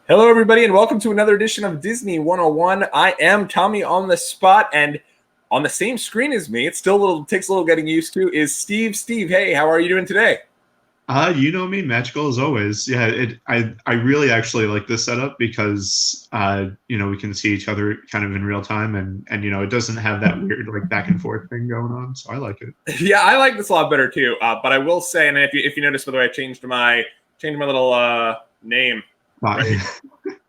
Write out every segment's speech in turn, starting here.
Hello, everybody, and welcome to another edition of Disney 101. I am Tommy on the spot, and on the same screen as me, it still takes a little getting used to, is Steve. Steve, hey, how are you doing today? You know me, magical as always. Yeah, I really actually like this setup because we can see each other kind of in real time, and it doesn't have that weird like back and forth thing going on. So I like it. Yeah, I like this a lot better too. But I will say, and if you notice, by the way, I changed my little name. Right?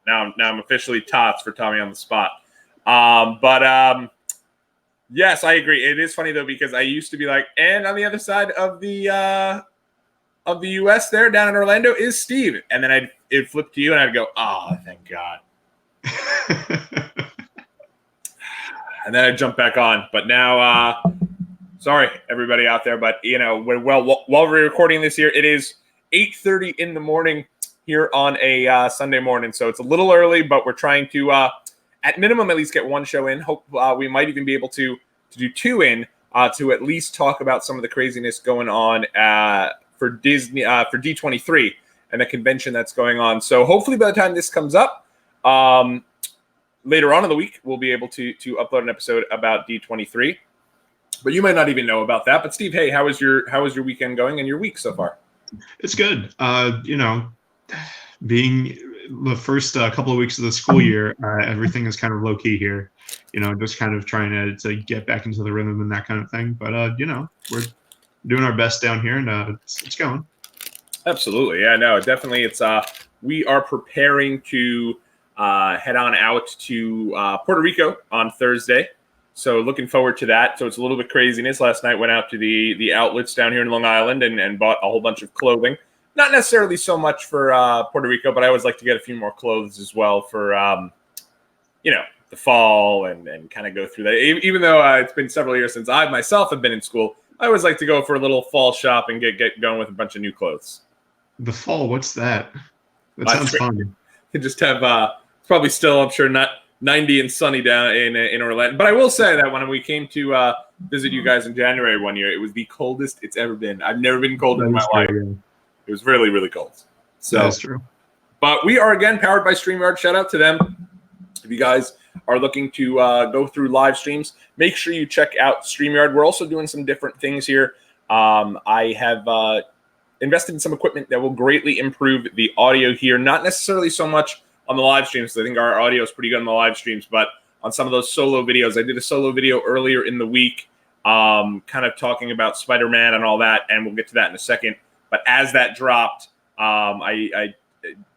Now I'm officially Tots for Tommy on the spot. Yes, I agree. It is funny though because I used to be like, and on the other side of the U.S. there down in Orlando is Steve, and then it'd flip to you, and I'd go, oh, thank God. And then I'd jump back on. But now, sorry everybody out there, but while we're recording this here, it is 8:30 in the morning here on a Sunday morning, so it's a little early, but we're trying to, at minimum, at least get one show in. Hope we might even be able to do two in to at least talk about some of the craziness going on for Disney for D23 and the convention that's going on. So hopefully by the time this comes up later on in the week, we'll be able to upload an episode about D23. But you might not even know about that. But Steve, hey, how is your weekend going and your week so far? It's good. Being the first couple of weeks of the school year, everything is kind of low key here. Just kind of trying to get back into the rhythm and that kind of thing. But we're doing our best down here, and it's going. Absolutely, yeah, no, definitely. It's we are preparing to head on out to Puerto Rico on Thursday, so looking forward to that. So it's a little bit craziness. Last night went out to the outlets down here in Long Island and bought a whole bunch of clothing. Not necessarily so much for Puerto Rico, but I always like to get a few more clothes as well for the fall and kind of go through that. Even though it's been several years since I myself have been in school, I always like to go for a little fall shop and get going with a bunch of new clothes. The fall, what's that? That sounds fun. You just have it's probably still, I'm sure, not 90 and sunny down in Orlando. But I will say that when we came to visit you guys in January one year, it was the coldest it's ever been. I've never been colder in my life. Yeah. It was really, really cold. So that's true. But we are, again, powered by StreamYard. Shout out to them. If you guys are looking to go through live streams, make sure you check out StreamYard. We're also doing some different things here. I have invested in some equipment that will greatly improve the audio here. Not necessarily so much on the live streams. I think our audio is pretty good on the live streams, but on some of those solo videos. I did a solo video earlier in the week kind of talking about Spiderman and all that, and we'll get to that in a second. But as that dropped, I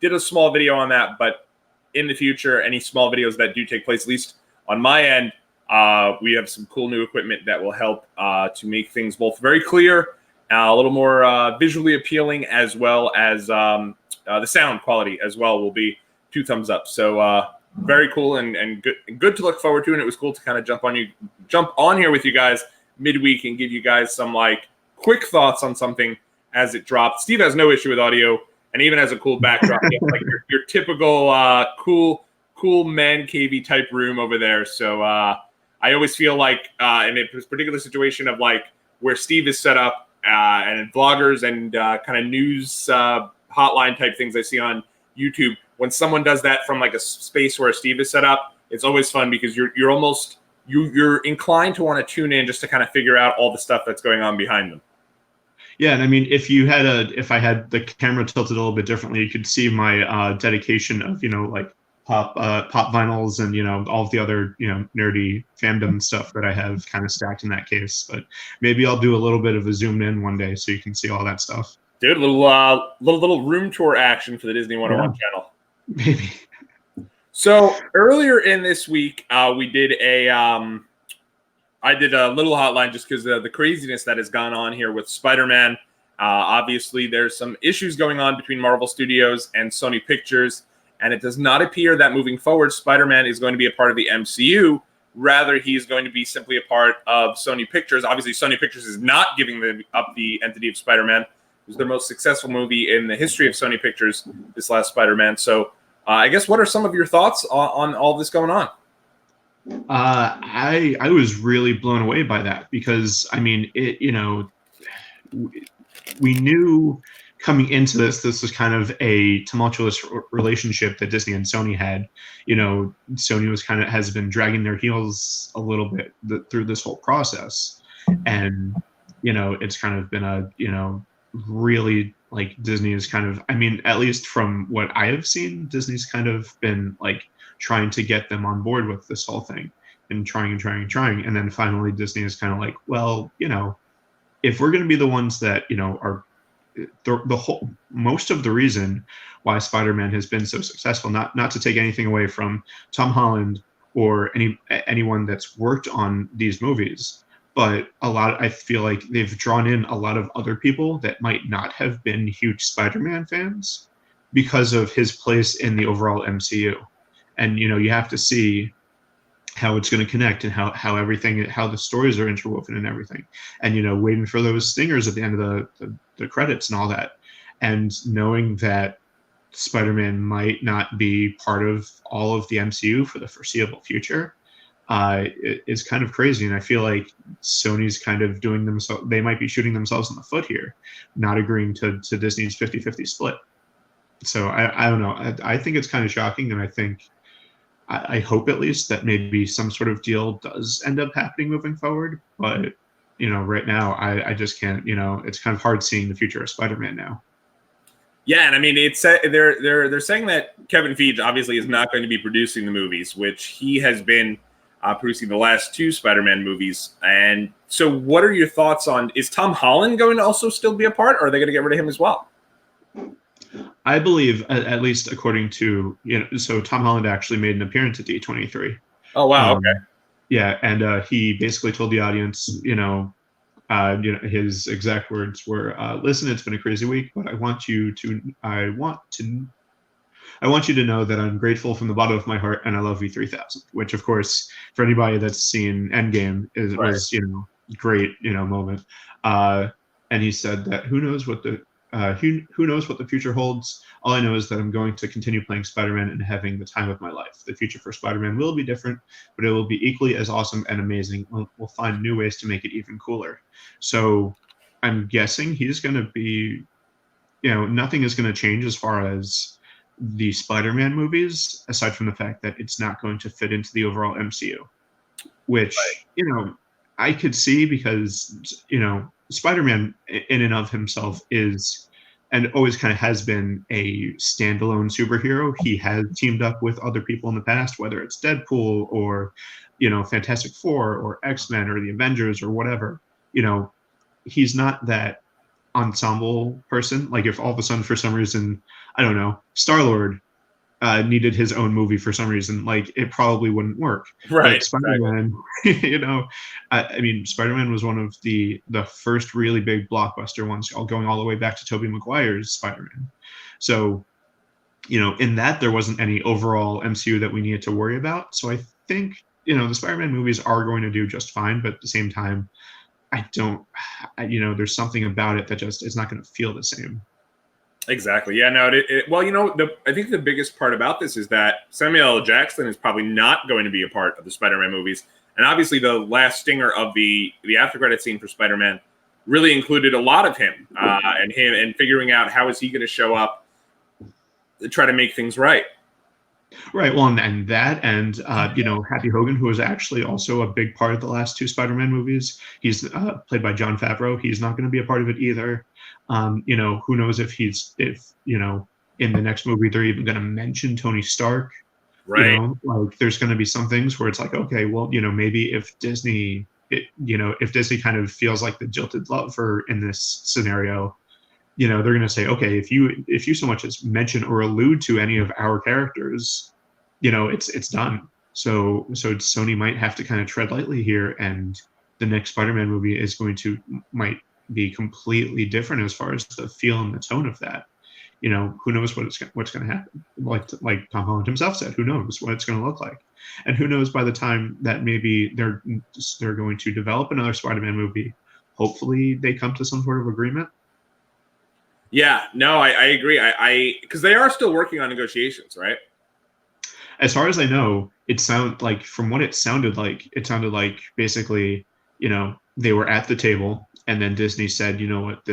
did a small video on that. But in the future, any small videos that do take place, at least on my end, we have some cool new equipment that will help to make things both very clear, a little more visually appealing, as well as the sound quality as well will be 2 thumbs up. So very cool and good to look forward to. And it was cool to kind of jump on here with you guys midweek and give you guys some quick thoughts on something as it dropped. Steve has no issue with audio and even has a cool backdrop. Like your typical cool man cavey type room over there. So I always feel like in a particular situation of where Steve is set up and vloggers and kind of news hotline type things I see on YouTube, when someone does that from a space where Steve is set up, it's always fun because you're inclined to want to tune in just to kind of figure out all the stuff that's going on behind them. Yeah, and I mean, if I had the camera tilted a little bit differently, you could see my dedication of pop vinyls and all of the other nerdy fandom stuff that I have kind of stacked in that case. But maybe I'll do a little bit of a zoomed in one day so you can see all that stuff. Dude, little room tour action for the Disney 101 channel. Maybe. So earlier in this week, we did I did a little hotline just because of the craziness that has gone on here with Spider-Man. Obviously, there's some issues going on between Marvel Studios and Sony Pictures, and it does not appear that moving forward, Spider-Man is going to be a part of the MCU. Rather, he's going to be simply a part of Sony Pictures. Obviously, Sony Pictures is not giving up the entity of Spider-Man. It was their most successful movie in the history of Sony Pictures, this last Spider-Man. So I guess what are some of your thoughts on all this going on? I was really blown away by that because I mean we knew coming into this was kind of a tumultuous relationship that Disney and Sony had. Sony has been dragging their heels a little bit through this whole process, and it's kind of been a really, like, Disney is kind of, I mean, at least from what I have seen, Disney's kind of been like trying to get them on board with this whole thing, and trying and trying and trying, and then finally Disney is kind of like, well, if we're going to be the ones that are the whole, most of the reason why Spider-Man has been so successful, not to take anything away from Tom Holland or anyone that's worked on these movies, but I feel like they've drawn in a lot of other people that might not have been huge Spider-Man fans because of his place in the overall MCU. And you have to see how it's going to connect, and how the stories are interwoven and everything, and waiting for those stingers at the end of the credits and all that, and knowing that Spider-Man might not be part of all of the MCU for the foreseeable future is kind of crazy. And I feel like Sony's kind of they might be shooting themselves in the foot here, not agreeing to Disney's 50-50 split. So I don't know. I think it's kind of shocking, and I hope at least that maybe some sort of deal does end up happening moving forward. But right now I just can't. It's kind of hard seeing the future of Spider-Man now. Yeah, and I mean, they're saying that Kevin Feige obviously is not going to be producing the movies, which he has been producing the last 2 Spider-Man movies. And so, what are your thoughts on? Is Tom Holland going to also still be a part, or are they going to get rid of him as well? I believe, at least according to so Tom Holland actually made an appearance at D23. Oh wow! Okay. Yeah, and he basically told the audience, his exact words were, "Listen, it's been a crazy week, but I want you to know that I'm grateful from the bottom of my heart, and I love you 3000." Which, of course, for anybody that's seen Endgame, was great moment. And he said that who knows what the future holds. All I know is that I'm going to continue playing Spider-Man and having the time of my life. The future for Spider-Man will be different, but it will be equally as awesome and amazing. We'll find new ways to make it even cooler. So I'm guessing he's going to be, nothing is going to change as far as the Spider-Man movies, aside from the fact that it's not going to fit into the overall MCU, which, I could see, because, Spider-Man in and of himself is, and always kind of has been, a standalone superhero. He has teamed up with other people in the past, whether it's Deadpool or, Fantastic Four or X-Men or the Avengers or whatever. He's not that ensemble person. Like, if all of a sudden, for some reason, I don't know, Star-Lord needed his own movie for some reason, like, it probably wouldn't work. Right. Like Spider-Man, I mean, Spider-Man was one of the first really big blockbuster ones, going all the way back to Tobey Maguire's Spider-Man. So, in that, there wasn't any overall MCU that we needed to worry about. So I think, the Spider-Man movies are going to do just fine, but at the same time, there's something about it that just, it's not going to feel the same. Exactly. Yeah. No. Well, I think the biggest part about this is that Samuel L. Jackson is probably not going to be a part of the Spider-Man movies, and obviously the last stinger of the after credit scene for Spider-Man really included a lot of him and figuring out how is he going to show up to try to make things right. Right. Well, and that, and Happy Hogan, who was actually also a big part of the last 2 Spider-Man movies. He's played by Jon Favreau. He's not going to be a part of it either. Who knows if in the next movie they're even going to mention Tony Stark. Right. Like, there's going to be some things where it's like, okay, well, maybe if Disney, if Disney kind of feels like the jilted lover in this scenario, they're going to say, okay, if you so much as mention or allude to any of our characters, it's done. So Sony might have to kind of tread lightly here, and the next Spider-Man movie might be completely different as far as the feel and the tone of that. Who knows what's going to happen? Like Tom Holland himself said, who knows what it's going to look like, and who knows by the time that maybe they're going to develop another Spider-Man movie, hopefully they come to some sort of agreement. Yeah, no, I agree. Because they are still working on negotiations, right? As far as I know, from what it sounded like basically, they were at the table, and then Disney said, you know what,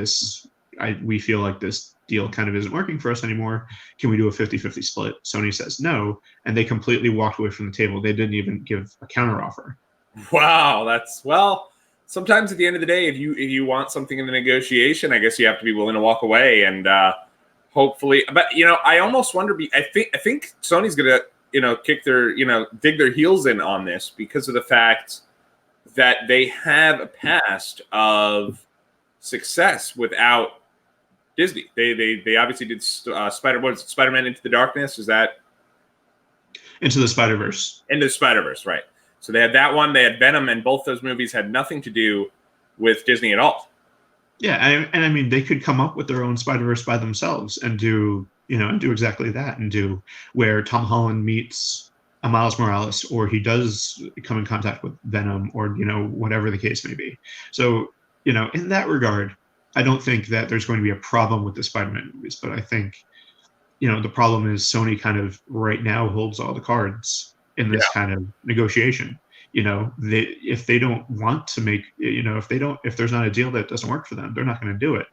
we feel like this deal kind of isn't working for us anymore. Can we do a 50-50 split? Sony says no, and they completely walked away from the table. They didn't even give a counteroffer. Wow, sometimes at the end of the day, if you want something in the negotiation, I guess you have to be willing to walk away, and hopefully, but I almost wonder. I think Sony's gonna kick their dig their heels in on this because of the fact that they have a past of success without Disney. They obviously did Spider-Man Into the Darkness? Is that Into the Spider-Verse? Into the Spider-Verse, right? So they had that one. They had Venom, and both those movies had nothing to do with Disney at all. Yeah, and I mean, they could come up with their own Spider-Verse by themselves and do exactly that, and do where Tom Holland meets a Miles Morales, or he does come in contact with Venom, or whatever the case may be. So in that regard, I don't think that there's going to be a problem with the Spider-Man movies, but I think the problem is Sony kind of right now holds all the cards in this kind of negotiation. If they don't want to make, if there's not a deal that doesn't work for them, they're not going to do it.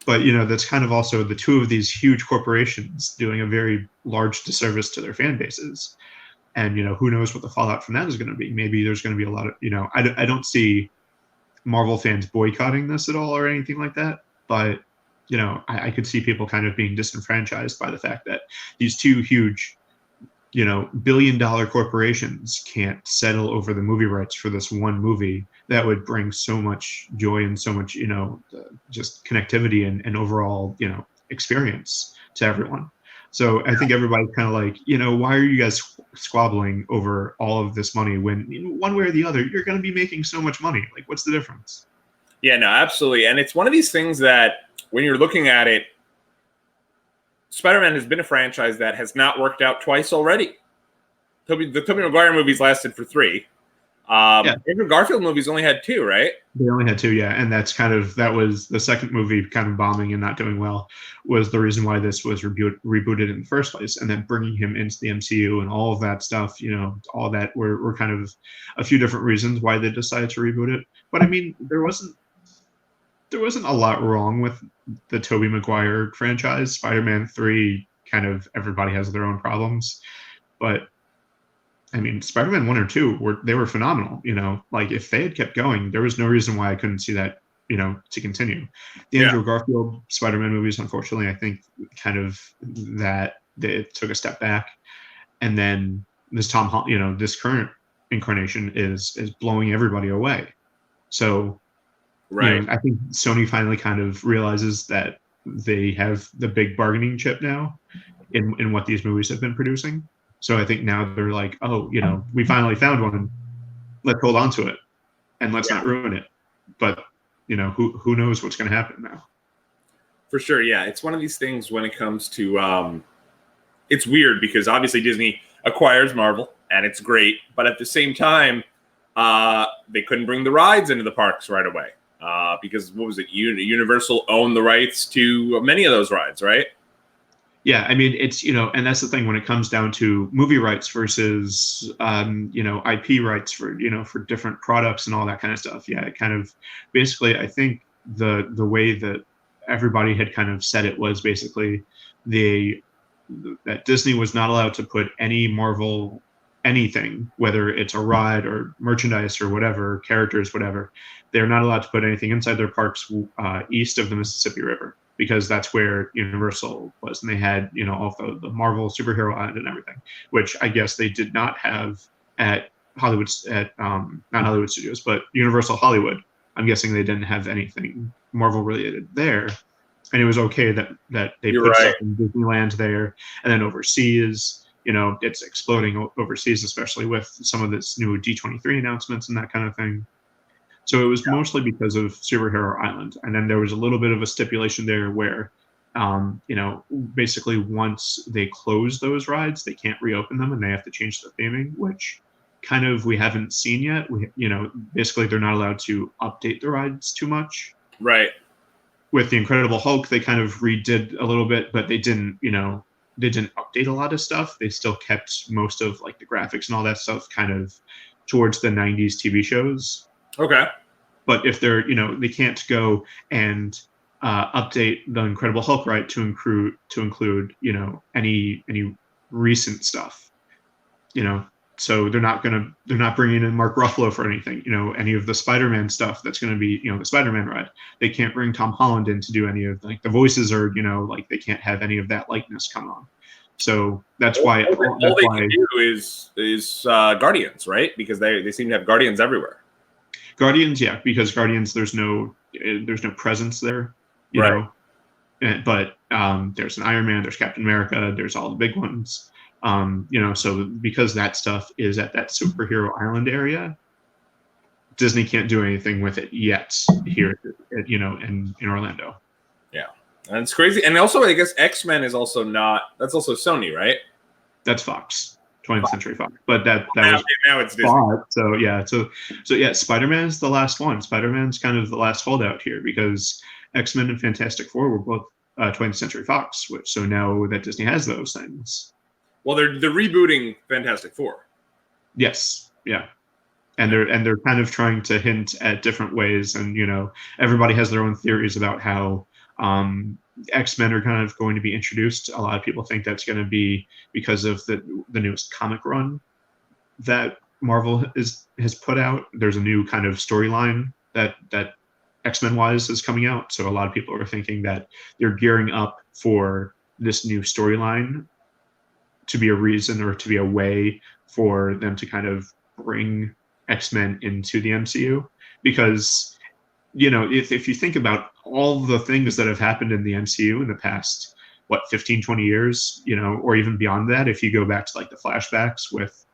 But that's kind of also the two of these huge corporations doing a very large disservice to their fan bases. And who knows what the fallout from that is going to be. Maybe there's going to be a lot of I don't see Marvel fans boycotting this at all or anything like that, but I could see people kind of being disenfranchised by the fact that these two huge billion-dollar corporations can't settle over the movie rights for this one movie that would bring so much joy and so much, just connectivity and overall, experience to everyone. So I think everybody's kind of like, why are you guys squabbling over all of this money when one way or the other, you're going to be making so much money? Like, what's the difference? Yeah, no, absolutely. And it's one of these things that when you're looking at it, Spider-Man has been a franchise that has not worked out twice already. The Tobey Maguire movies lasted for 3. Andrew Garfield movies only had 2, right? They only had 2, yeah. And that was the second movie kind of bombing and not doing well was the reason why this was rebooted in the first place. And then bringing him into the MCU and all of that stuff, all that were kind of a few different reasons why they decided to reboot it. But I mean, there wasn't a lot wrong with the Tobey Maguire franchise. Spider-Man 3, kind of everybody has their own problems. But I mean, Spider-Man 1 or 2 were phenomenal. Like if they had kept going, there was no reason why I couldn't see that, to continue. The Andrew Garfield Spider-Man movies, unfortunately, I think kind of that they took a step back. And then this Tom Holland, this current incarnation is blowing everybody away. So right. I think Sony finally kind of realizes that they have the big bargaining chip now in what these movies have been producing. So I think now they're like, oh, we finally found one. Let's hold on to it, and let's not ruin it. But who knows what's going to happen now? For sure, yeah. It's one of these things when it comes to it's weird because obviously Disney acquires Marvel, and it's great. But at the same time, they couldn't bring the rides into the parks right away because what was it? Universal owned the rights to many of those rides, right? Yeah, I mean, it's, and that's the thing when it comes down to movie rights versus, IP rights for different products and all that kind of stuff. Yeah, it kind of basically, I think the way that everybody had kind of said it was basically that Disney was not allowed to put any Marvel anything, whether it's a ride or merchandise or whatever, characters, whatever. They're not allowed to put anything inside their parks east of the Mississippi River, because that's where Universal was, and they had all the Marvel superhero island and everything, which I guess they did not have at Hollywood not Hollywood Studios, but Universal Hollywood. I'm guessing they didn't have anything Marvel related there, and it was okay that they put stuff in Disneyland there, and then overseas, it's exploding overseas, especially with some of this new D23 announcements and that kind of thing. So it was mostly because of Superhero Island. And then there was a little bit of a stipulation there where, basically once they close those rides, they can't reopen them and they have to change the theming, which kind of we haven't seen yet. Basically they're not allowed to update the rides too much. Right. With the Incredible Hulk, they kind of redid a little bit, but they didn't update a lot of stuff. They still kept most of like the graphics and all that stuff kind of towards the 90s TV shows. Okay. But if they're, they can't go and update the Incredible Hulk, right, to include any recent stuff, so they're not bringing in Mark Ruffalo for anything, any of the Spider-Man stuff that's going to be, the Spider-Man ride. They can't bring Tom Holland in to do any of the voices, or they can't have any of that likeness come on. So that's why all they can do is Guardians, right? Because they seem to have Guardians everywhere. Guardians, yeah, because Guardians there's no presence there, right. But there's an Iron Man, there's Captain America, there's all the big ones. So because that stuff is at that superhero island area, Disney can't do anything with it yet here, in Orlando. Yeah, and it's crazy. And also, I guess X-Men is also not. That's also Sony, right? That's Fox, 20th Century Fox. But that now it's Disney. So yeah, Spider-Man is the last one. Spider-Man's kind of the last holdout here because X-Men and Fantastic Four were both 20th Century Fox. So now that Disney has those things. Well, they're rebooting Fantastic Four. Yes, yeah, and they're kind of trying to hint at different ways, and everybody has their own theories about how X-Men are kind of going to be introduced. A lot of people think that's going to be because of the newest comic run that Marvel has put out. There's a new kind of storyline that X-Men wise is coming out, so a lot of people are thinking that they're gearing up for this new storyline to be a reason or to be a way for them to kind of bring X-Men into the MCU. Because, if you think about all the things that have happened in the MCU in the past, 15, 20 years, or even beyond that, if you go back to the flashbacks with,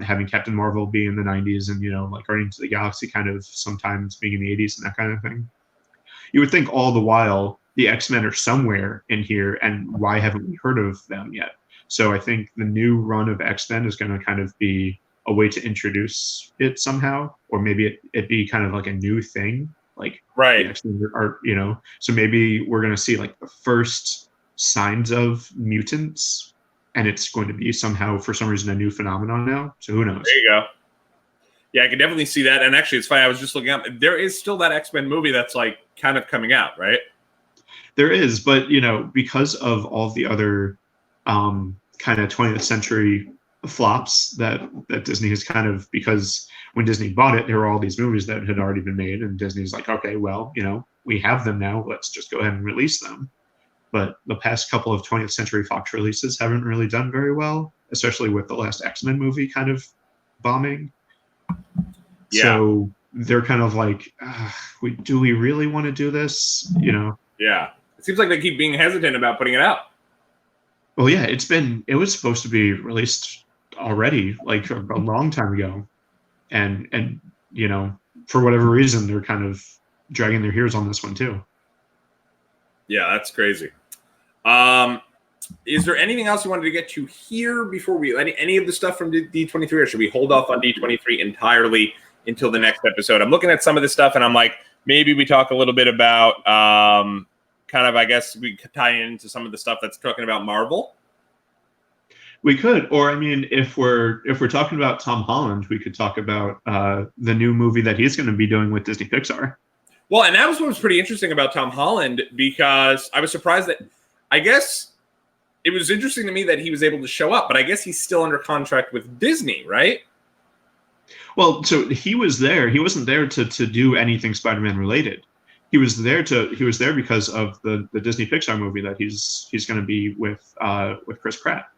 having Captain Marvel be in the 90s and, Guardians of the Galaxy kind of sometimes being in the 80s and that kind of thing. You would think all the while the X-Men are somewhere in here, and why haven't we heard of them yet? So I think the new run of X-Men is going to kind of be a way to introduce it somehow, or maybe it be kind of like a new thing, right. X-Men are, so maybe we're going to see the first signs of mutants, and it's going to be somehow for some reason a new phenomenon now. So who knows? There you go. Yeah, I can definitely see that. And actually, it's funny. I was just looking up. There is still that X-Men movie that's kind of coming out, right? There is, but because of all the other kind of 20th century flops that Disney has kind of, because when Disney bought it, there were all these movies that had already been made, and Disney's like, okay, well, we have them now, let's just go ahead and release them. But the past couple of 20th Century Fox releases haven't really done very well, especially with the last X-Men movie kind of bombing. Yeah. So they're kind of like, do we really want to do this? Yeah. It seems like they keep being hesitant about putting it out. Well, yeah, it was supposed to be released already, a long time ago. And for whatever reason, they're kind of dragging their heels on this one too. Yeah, that's crazy. Is there anything else you wanted to get to here before we any of the stuff from D23, or should we hold off on D23 entirely until the next episode? I'm looking at some of this stuff and I'm like, maybe we talk a little bit about kind of, I guess we could tie into some of the stuff that's talking about Marvel. We could, or I mean, if we're talking about Tom Holland, we could talk about the new movie that he's going to be doing with Disney Pixar. Well, and that was what was pretty interesting about Tom Holland, because I was surprised that, I guess it was interesting to me that he was able to show up, but I guess he's still under contract with Disney, right? Well, so he was there. He wasn't there to do anything Spider-Man related. He was there because of the Disney Pixar movie that he's going to be with Chris Pratt.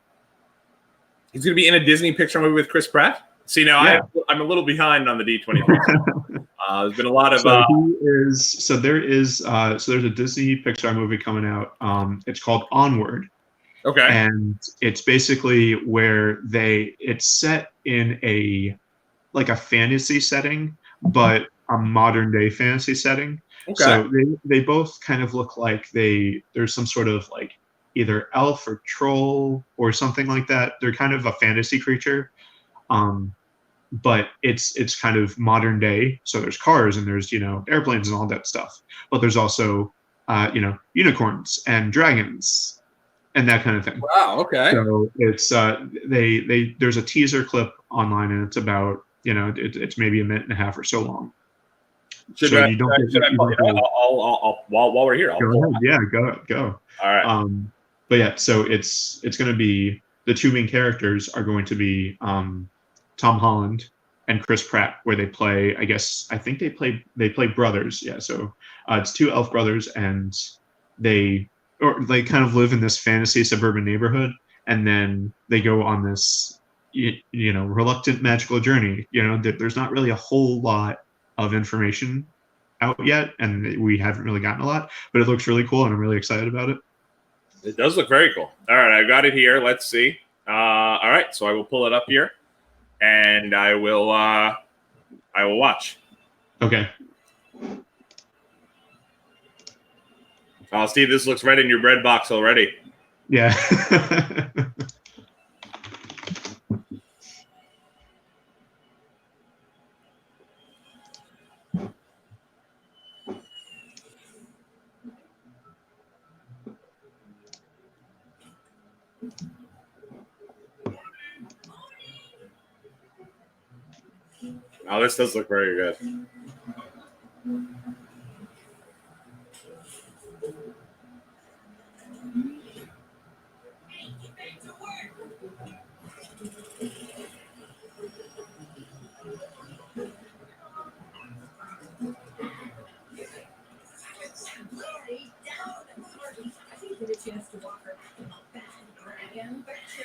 He's going to be in a Disney Pixar movie with Chris Pratt? See, now yeah. I'm a little behind on the D23. There's been a lot of. There's a Disney Pixar movie coming out. It's called Onward. Okay. And it's basically where it's set in a fantasy setting, but a modern day fantasy setting. Okay. So they both kind of look like there's some sort of either elf or troll or something like that. They're kind of a fantasy creature. But it's kind of modern day. So there's cars and there's, airplanes and all that stuff. But there's also, unicorns and dragons and that kind of thing. Wow. Okay. So it's, there's a teaser clip online and it's about, it's maybe a minute and a half or so long. Should I pull it up? I'll while we're here, I'll pull it up. Yeah, go. All right. But yeah, so it's going to be the two main characters are going to be Tom Holland and Chris Pratt, where they play. I think they play brothers. Yeah, so it's two elf brothers, and they kind of live in this fantasy suburban neighborhood, and then they go on this reluctant magical journey. There's not really a whole lot of information out yet, and we haven't really gotten a lot, but it looks really cool, and I'm really excited about it. It does look very cool. All right, I've got it here. Let's see. All right, so I will pull it up here, and I will watch. Okay. Oh, Steve, this looks right in your bread box already. Yeah. Oh, this does look very good.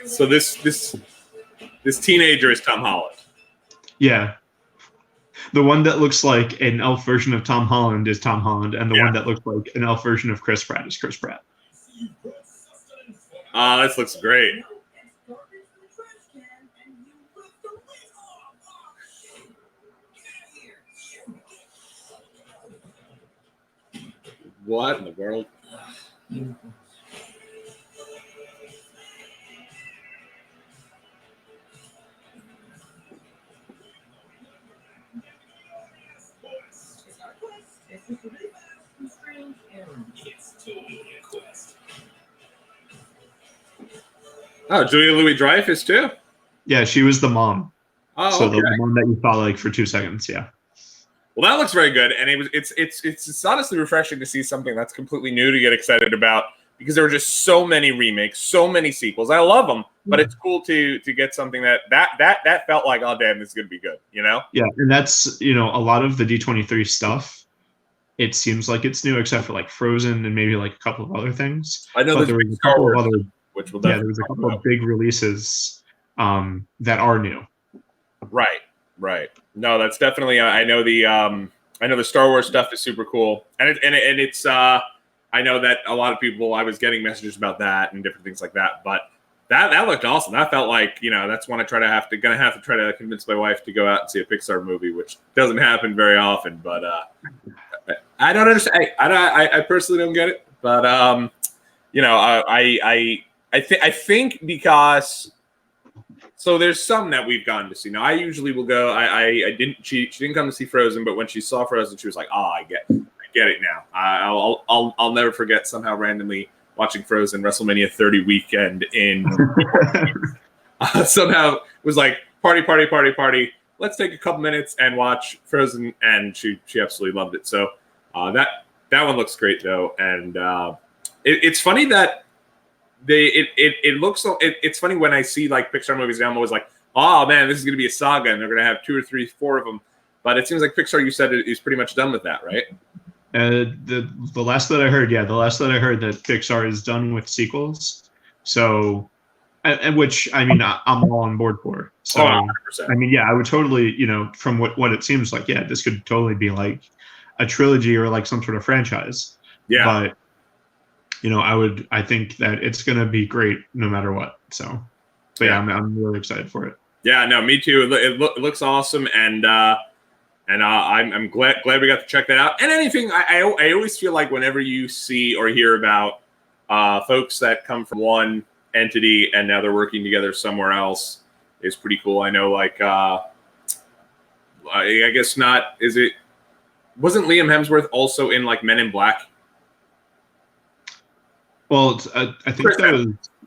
So this teenager is Tom Holland. Yeah. The one that looks like an elf version of Tom Holland is Tom Holland, and the one that looks like an elf version of Chris Pratt is Chris Pratt. This looks great. What in the world? Oh, Julia Louis-Dreyfus too. Yeah, she was the mom. Oh, so okay. the one that you saw like for 2 seconds. Yeah. Well, that looks very good, and it's honestly refreshing to see something that's completely new to get excited about, because there were just so many remakes, so many sequels. I love them, but it's cool to get something that felt like, oh damn, this is gonna be good, Yeah, and that's a lot of the D23 stuff. It seems like it's new, except for like Frozen and maybe like a couple of other things. I know there was a couple of other, which will there was a couple of big releases that are new. Right. No, that's definitely. I know the Star Wars stuff is super cool, and it's. I know that a lot of people. I was getting messages about that and different things like that, but that looked awesome. That felt like that's one gonna have to try to convince my wife to go out and see a Pixar movie, which doesn't happen very often. But I don't understand. I personally don't get it, but I think because. So there's some that we've gone to see. Now I usually will go. She didn't come to see Frozen, but when she saw Frozen, she was like, "Oh, I get it now." I'll never forget somehow randomly watching Frozen WrestleMania 30 weekend in somehow it was like party. Let's take a couple minutes and watch Frozen, and she absolutely loved it. So that one looks great though, and it's funny that. It's funny when I see like Pixar movies now, I'm always like, oh man, this is going to be a saga and they're going to have 2 or 3, 4 of them. But it seems like Pixar, you said, is pretty much done with that, right? The last that I heard that Pixar is done with sequels. So, and which I'm all on board for. So, 100%. I would totally, from what it seems like, this could totally be like a trilogy or like some sort of franchise. Yeah. But I think that it's going to be great no matter what. So, but I'm really excited for it. Yeah, no, me too. It looks awesome, and I'm glad we got to check that out. And anything, I always feel like whenever you see or hear about folks that come from one entity and now they're working together somewhere else is pretty cool. I know, like, I guess not. Wasn't Liam Hemsworth also in like Men in Black? Well, I think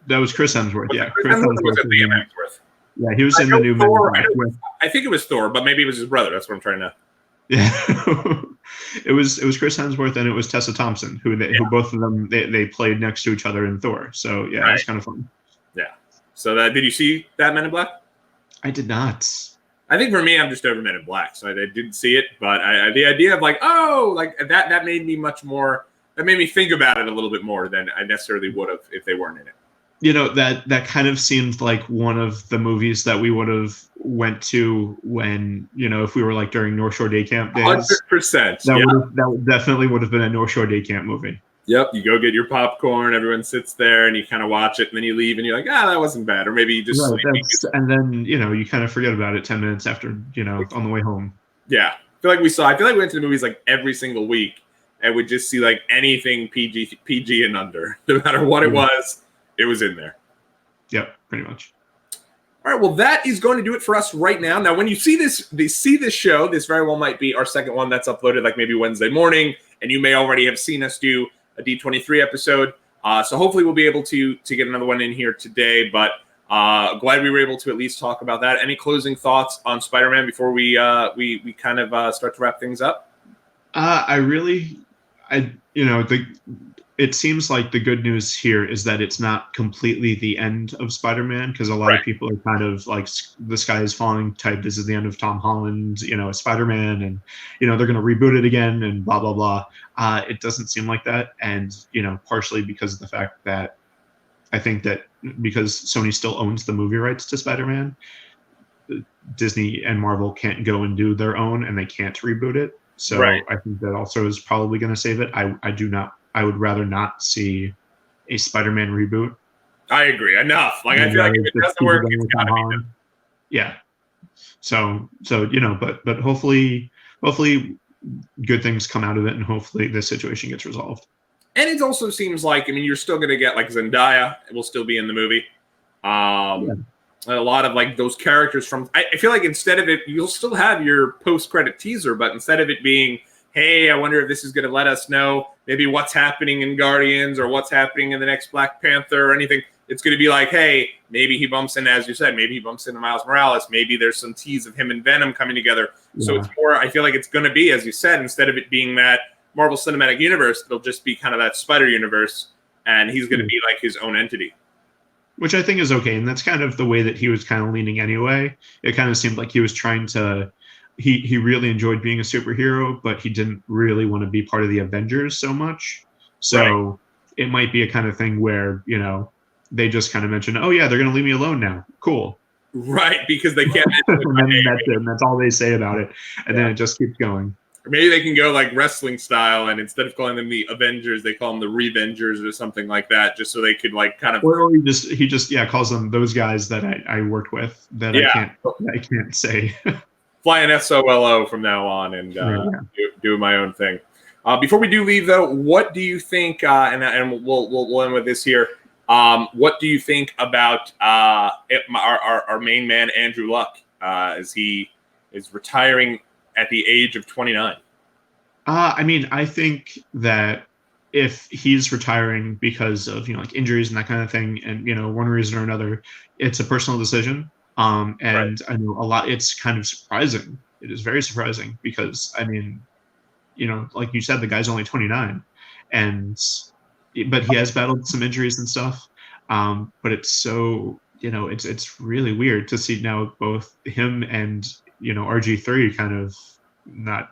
that was Chris Hemsworth. Yeah, Chris Hemsworth was Liam Hemsworth. Yeah, he was in the new Thor. I think it was Thor, but maybe it was his brother. That's what I'm trying to. Yeah, It was Chris Hemsworth and it was Tessa Thompson, who both of them they played next to each other in Thor. So yeah, it was kind of fun. Yeah. So did you see that Men in Black? I did not. I think for me, I'm just over Men in Black, so I didn't see it. But the idea of that made me much more. That made me think about it a little bit more than I necessarily would have if they weren't in it. That kind of seemed like one of the movies that we would have went to when, if we were like during North Shore Day Camp days. 100%. That definitely would have been a North Shore Day Camp movie. Yep, you go get your popcorn, everyone sits there, and you kind of watch it, and then you leave, and you're like, that wasn't bad. Or maybe you just and then, you kind of forget about it 10 minutes after, on the way home. Yeah. I feel like we went to the movies like every single week, and would just see like anything PG and under. No matter what it was in there. Yep, pretty much. All right, well, that is going to do it for us right now. Now, when you see this show, this very well might be our second one that's uploaded like maybe Wednesday morning, and you may already have seen us do a D23 episode. So hopefully we'll be able to get another one in here today, but glad we were able to at least talk about that. Any closing thoughts on Spider-Man before we kind of start to wrap things up? It seems like the good news here is that it's not completely the end of Spider-Man, because a lot of people are kind of like, the sky is falling type. This is the end of Tom Holland, as Spider-Man, and they're going to reboot it again and blah blah blah. It doesn't seem like that, and partially because of the fact that I think that because Sony still owns the movie rights to Spider-Man, Disney and Marvel can't go and do their own, and they can't reboot it. So I think that also is probably going to save it. I would rather not see a Spider-Man reboot. I agree. Enough. Like, I feel like if it doesn't work, it's got to be done. Yeah. So but hopefully good things come out of it, and hopefully this situation gets resolved. And it also seems like, you're still going to get like Zendaya will still be in the movie. A lot of like those characters from. I feel like instead of it, you'll still have your post-credit teaser, but instead of it being, hey, I wonder if this is going to let us know maybe what's happening in Guardians or what's happening in the next Black Panther or anything. It's going to be like, hey, maybe he bumps in, as you said, maybe he bumps into Miles Morales. Maybe there's some tease of him and Venom coming together. Yeah. So it's more, I feel like it's going to be, as you said, instead of it being that Marvel Cinematic Universe, it'll just be kind of that Spider Universe, and he's going to be like his own entity. Which I think is okay, and that's kind of the way that he was kind of leaning anyway. It kind of seemed like he was trying to... He really enjoyed being a superhero, but he didn't really want to be part of the Avengers so much. So it might be a kind of thing where, they just kind of mention, oh yeah, they're going to leave me alone now. Cool. Right, because they can't. and that's all they say about it. And then it just keeps going. Or maybe they can go like wrestling style, and instead of calling them the Avengers, they call them the Revengers or something like that, just so they could like kind of. Or he just calls them those guys that I worked with that I can't say. Flying SOLO from now on and do my own thing. Before we do leave, though, what do you think? And we'll end with this here. What do you think about our main man Andrew Luck as he is retiring at the age of 29? I think that if he's retiring because of like injuries and that kind of thing, and one reason or another, it's a personal decision. I know a lot. It's kind of surprising. It is very surprising because like you said, the guy's only 29, but he has battled some injuries and stuff. But it's so it's really weird to see now both him and RG3 kind of not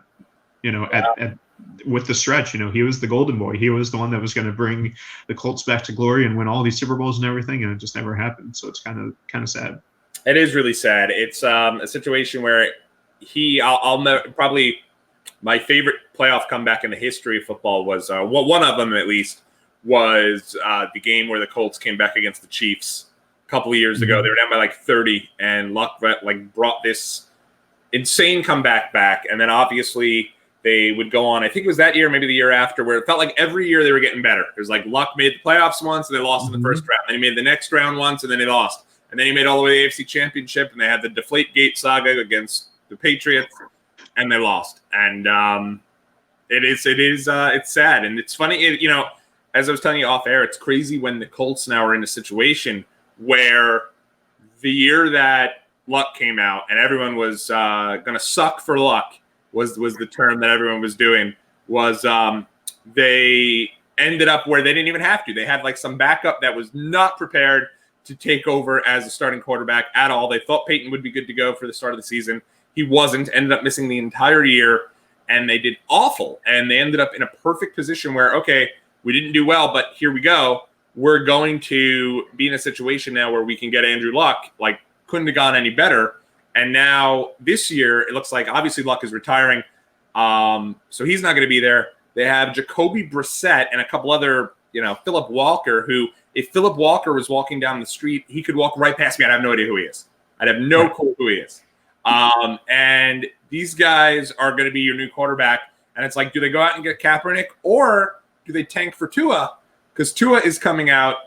with the stretch. He was the golden boy. He was the one that was going to bring the Colts back to glory and win all these Super Bowls and everything, and it just never happened. So it's kind of sad. It is really sad. It's a situation where probably my favorite playoff comeback in the history of football was one of them at least was the game where the Colts came back against the Chiefs a couple of years ago. They were down by like 30, and Luck brought this insane comeback back. And then obviously they would go on. I think it was that year, maybe the year after, where it felt like every year they were getting better. It was like Luck made the playoffs once and they lost in the first round. Then he made the next round once and then they lost. And then he made all the way to the AFC Championship, and they had the Deflategate saga against the Patriots, and they lost. And it's sad, and it's funny. As I was telling you off air, it's crazy when the Colts now are in a situation where the year that Luck came out and everyone was going to suck for Luck was the term that everyone was doing. was they ended up where they didn't even have to. They had like some backup that was not prepared to take over as a starting quarterback at all. They thought Peyton would be good to go for the start of the season. He wasn't, ended up missing the entire year, and they did awful. And they ended up in a perfect position where, okay, we didn't do well, but here we go. We're going to be in a situation now where we can get Andrew Luck. Like, couldn't have gone any better. And now this year, it looks like obviously Luck is retiring. So he's not going to be there. They have Jacoby Brissett and a couple other, Philip Walker, who, if Philip Walker was walking down the street, he could walk right past me. I'd have no idea who he is. I'd have no clue who he is. And these guys are going to be your new quarterback. And it's like, do they go out and get Kaepernick, or do they tank for Tua? Because Tua is coming out.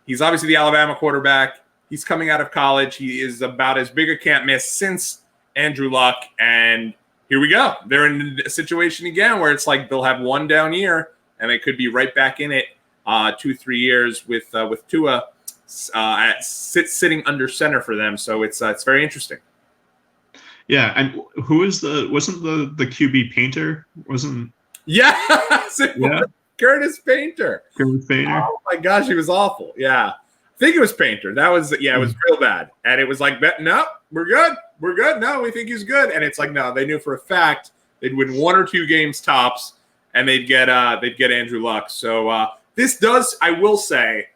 He's obviously the Alabama quarterback. He's coming out of college. He is about as big a can't miss since Andrew Luck. And here we go. They're in a situation again where it's like they'll have one down year, and they could be right back in it 2-3 years with Tua sitting under center for them. So it's very interesting. Yeah, and wasn't the QB Painter? Yes, it was Curtis Painter. Curtis Painter. Oh my gosh, he was awful. Yeah. I think it was Painter. That was, it was real bad. And it was like, no, we're good. We're good. No, we think he's good. And it's like, no, they knew for a fact they'd win 1 or 2 games tops, and they'd get Andrew Luck. So this does, I will say,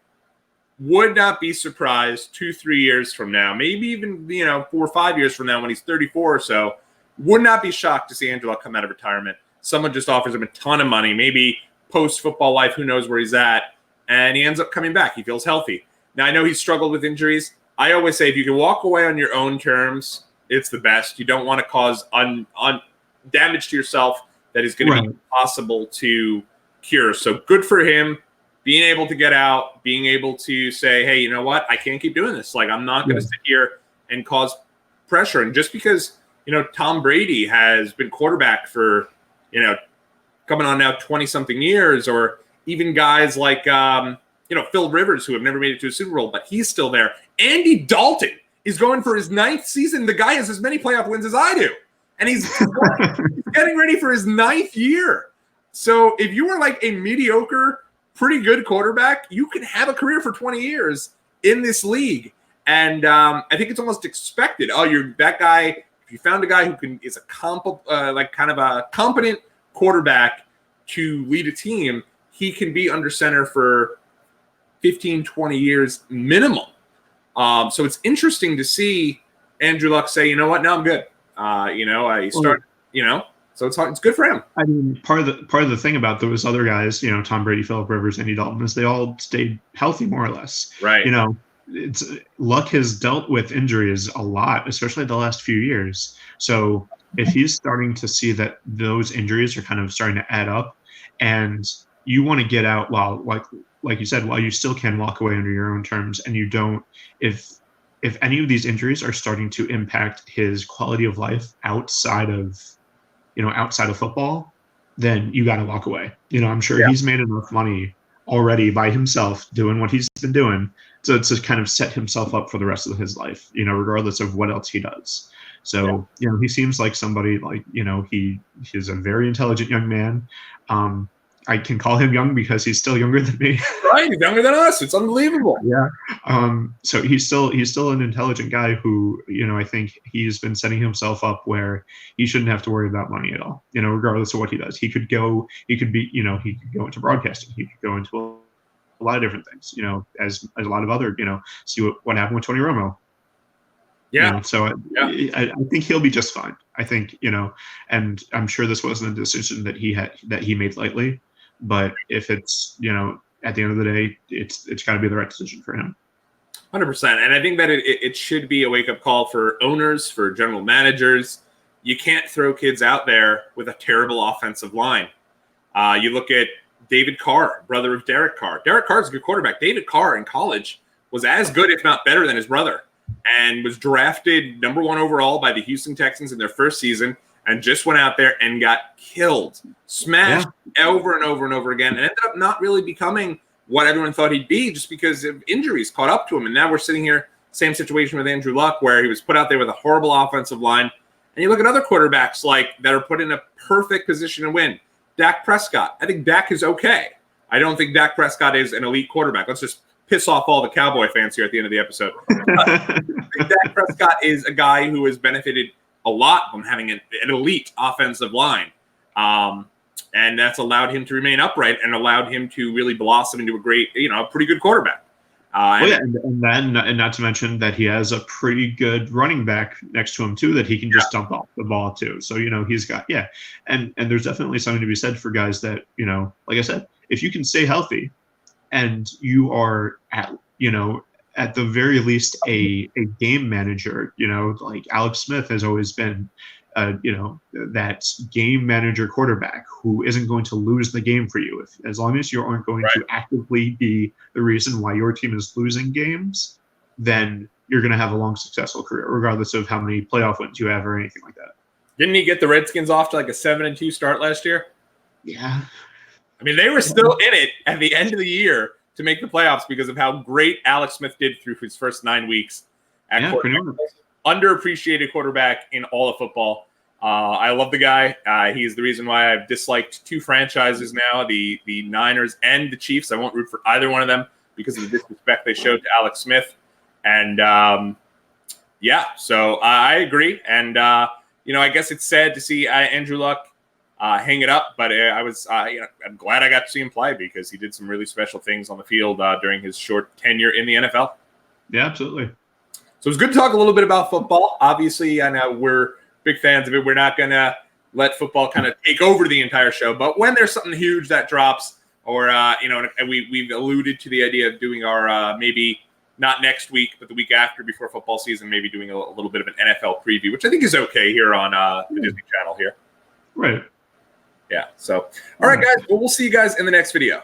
would not be surprised 2-3 years from now, maybe even 4 or 5 years from now when he's 34 or so, would not be shocked to see Andrew Luck come out of retirement. Someone just offers him a ton of money, maybe post-football life, who knows where he's at, and he ends up coming back. He feels healthy. Now, I know he's struggled with injuries. I always say if you can walk away on your own terms, it's the best. You don't want to cause damage to yourself that is going to be impossible to cure. So good for him being able to get out, being able to say, hey, you know what? I can't keep doing this. Like, I'm not going to sit here and cause pressure. And just because, Tom Brady has been quarterback for, coming on now 20-something years, or even guys like, Phil Rivers, who have never made it to a Super Bowl, but he's still there. Andy Dalton is going for his 9th season. The guy has as many playoff wins as I do. And he's getting ready for his 9th year. So if you are like a mediocre, pretty good quarterback, you can have a career for 20 years in this league. And I think it's almost expected. Oh, you're that guy. If you found a guy who is a kind of a competent quarterback to lead a team, he can be under center for 15, 20 years minimum. So it's interesting to see Andrew Luck say, you know what, now I'm good. So it's good for him. I mean, part of the thing about those other guys, Tom Brady, Philip Rivers, Andy Dalton, is they all stayed healthy more or less. Right. Luck has dealt with injuries a lot, especially the last few years. So if he's starting to see that those injuries are kind of starting to add up, and you want to get out while, like you said, while you still can walk away under your own terms, and you don't, if any of these injuries are starting to impact his quality of life outside of football, then you got to walk away. I'm sure he's made enough money already by himself doing what he's been doing to kind of set himself up for the rest of his life, regardless of what else he does. So, he seems like somebody he's a very intelligent young man. I can call him young because he's still younger than me. Right, he's younger than us. It's unbelievable. Yeah. So he's still an intelligent guy who, I think he's been setting himself up where he shouldn't have to worry about money at all. Regardless of what he does, he could go into broadcasting. He could go into a lot of different things. As a lot of other, see what happened with Tony Romo. Yeah. I think he'll be just fine. I think, and I'm sure this wasn't a decision that he made lightly. But if it's, at the end of the day, it's got to be the right decision for him. 100%. And I think that it should be a wake-up call for owners, for general managers. You can't throw kids out there with a terrible offensive line. You look at David Carr, brother of Derek Carr. Derek Carr's a good quarterback. David Carr in college was as good, if not better, than his brother, and was drafted number 1 overall by the Houston Texans in their first season, and just went out there and got killed, smashed over and over and over again, and ended up not really becoming what everyone thought he'd be just because of injuries caught up to him. And now we're sitting here, same situation with Andrew Luck, where he was put out there with a horrible offensive line. And you look at other quarterbacks that are put in a perfect position to win. Dak Prescott. I think Dak is okay. I don't think Dak Prescott is an elite quarterback. Let's just piss off all the Cowboy fans here at the end of the episode. I think Dak Prescott is a guy who has benefited a lot from having an elite offensive line. And that's allowed him to remain upright and allowed him to really blossom into a great, a pretty good quarterback. And not to mention that he has a pretty good running back next to him too that he can just dump off the ball too. So he's got and there's definitely something to be said for guys that like I said, if you can stay healthy and you are at the very least a game manager, like Alex Smith has always been. That game manager quarterback who isn't going to lose the game for you. As long as you aren't going to actively be the reason why your team is losing games, then you're going to have a long, successful career, regardless of how many playoff wins you have or anything like that. Didn't he get the Redskins off to like a 7-2 start last year? Yeah. I mean, they were still in it at the end of the year to make the playoffs because of how great Alex Smith did through his first 9 weeks at quarterback. Underappreciated quarterback in all of football. I love the guy. He's the reason why I've disliked 2 franchises now, the Niners and the Chiefs. I won't root for either one of them because of the disrespect they showed to Alex Smith. And, so I agree. And, I guess it's sad to see Andrew Luck hang it up, but I'm glad I got to see him play because he did some really special things on the field during his short tenure in the NFL. Yeah, absolutely. So it's good to talk a little bit about football. Obviously, I know we're big fans of it. We're not going to let football kind of take over the entire show. But when there's something huge that drops or, we've alluded to the idea of doing our maybe not next week, but the week after before football season, maybe doing a little bit of an NFL preview, which I think is okay here on the Disney Channel here. Right. Yeah. So, all right, guys. Well, we'll see you guys in the next video.